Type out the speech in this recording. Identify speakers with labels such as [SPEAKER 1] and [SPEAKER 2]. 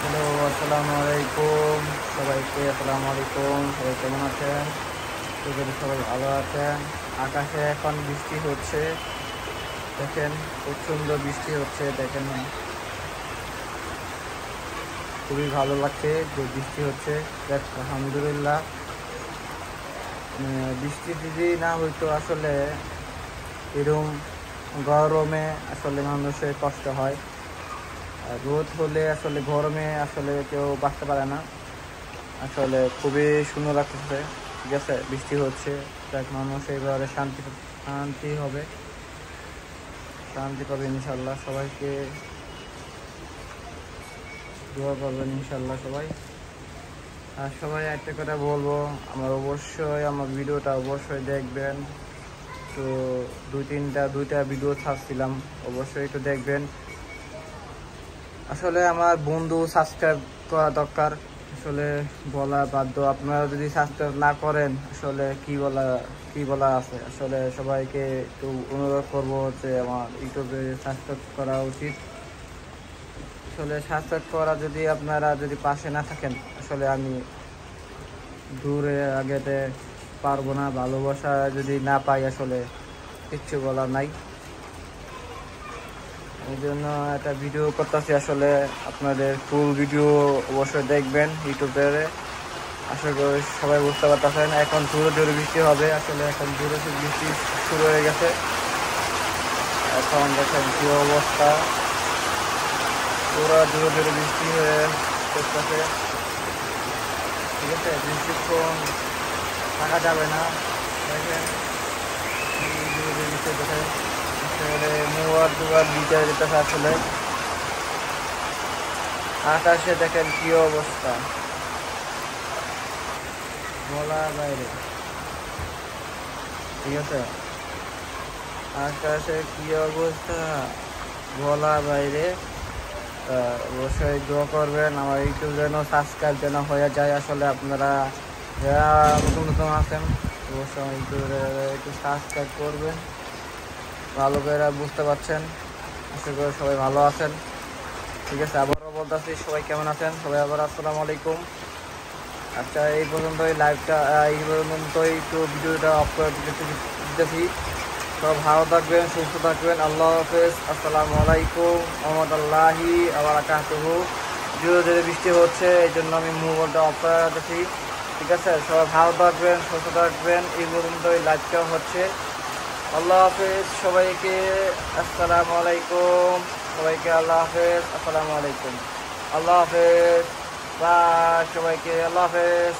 [SPEAKER 1] Hello, আসসালামু আলাইকুম সবাইকে। আসসালামু আলাইকুম, সবাই কেমন আছেন? তো যদি সবাই ভালো আছেন। আকাশে এখন বৃষ্টি হচ্ছে, দেখেন প্রচণ্ড বৃষ্টি হচ্ছে। দেখেন খুবই ভালো লাগছে যে বৃষ্টি হচ্ছে। আলহামদুলিল্লাহ। বৃষ্টি যদি না হইতো আসলে এরকম গরমে আসলে মানুষের কষ্ট হয়। আর রোদ হলে আসলে গরমে আসলে কেউ বাঁচতে পারে না। আসলে খুবই সুন্দর লাগতেছে। ঠিক আছে, বৃষ্টি হচ্ছে, যাক মানুষ এবারে শান্তি হবে, শান্তি পাবে ইনশাল্লাহ। সবাইকে দোয়া করবেন ইনশাল্লাহ সবাই। আর সবাই একটা কথা বলবো, আমার ভিডিওটা অবশ্যই দেখবেন। তো দুইটা ভিডিও ছাড়ছিলাম, অবশ্যই একটু দেখবেন। আসলে আমার বন্ধু সাবস্ক্রাইব করা দরকার, আসলে বলা বাধ্য। আপনারা যদি সাবস্ক্রাইব না করেন আসলে কি বলা আছে। আসলে সবাইকে একটু অনুরোধ করবো যে আমার ইউটিউবে সাবস্ক্রাইব করা উচিত। আসলে সাবস্ক্রাইব করা যদি আপনারা যদি পাশে না থাকেন, আসলে আমি দূরে আগেতে পারবো না। ভালোবাসা যদি না পাই আসলে কিচ্ছু বলার নাই। এই জন্য একটা ভিডিও করতেছি। আসলে আপনাদের ফুল ভিডিও অবশ্যই দেখবেন ইউটিউবে। আশা করি সবাই বুঝতে পারতেছেন। এখন জোরে জোরে বৃষ্টি হবে, আসলে এখন জোরে জোরে বৃষ্টি শুরু হয়ে গেছে। এখন দেখেন কি অবস্থা, পুরো জোরে জোরে বৃষ্টি হয়ে করতেছে। ঠিক আছে, বৃষ্টিক্ষণ থাকা যাবে না। দেখেন জোরে জোরে বৃষ্টি হতেছে, আসলে মোয়ার দুয়ার ভিজে যেতেছে। আসলে আকাশে দেখেন কি অবস্থা, বলার বাইরে। ঠিক আছে, আকাশে কি অবস্থা বলার বাইরে। অবশ্যই দোয়া করবেন আমার ইউটিউব যেন সাবস্ক্রাইব যেন হয়ে যায়। আসলে আপনারা যারা নতুন নতুন আছেন অবশ্যই আমার ইউটিউবে একটু সাবস্ক্রাইব করবেন। ভালো করে বুঝতে পারছেন, আশা করি সবাই ভালো আছেন। ঠিক আছে, আবারও বলতেছি সবাই কেমন আছেন। সবাই আবার আসসালামু আলাইকুম। আচ্ছা, এই পর্যন্তই লাইভটা, এই পর্যন্তই একটু ভিডিওটা অফ করে দিতেছি। সব ভালো থাকবেন, সুস্থ থাকবেন। আল্লাহ হাফেজ। আসসালামু আলাইকুম রহমতুল্লাহি ওয়া বারাকাতুহু। জোরে জোরে বৃষ্টি হচ্ছে, এই জন্য আমি মোবাইলটা অফ করে রাখতেছি। ঠিক আছে, সবাই ভালো থাকবেন, সুস্থ থাকবেন। এই পর্যন্তই লাইভটা হচ্ছে। আল্লাহ হাফেজ সবাইকে। আসসালামু আলাইকুম সবাইকে। আল্লাহ হাফেজ। আসসালামু আলাইকুম। আল্লাহ হাফেজ। বাই সবাইকে। আল্লাহ হাফেজ।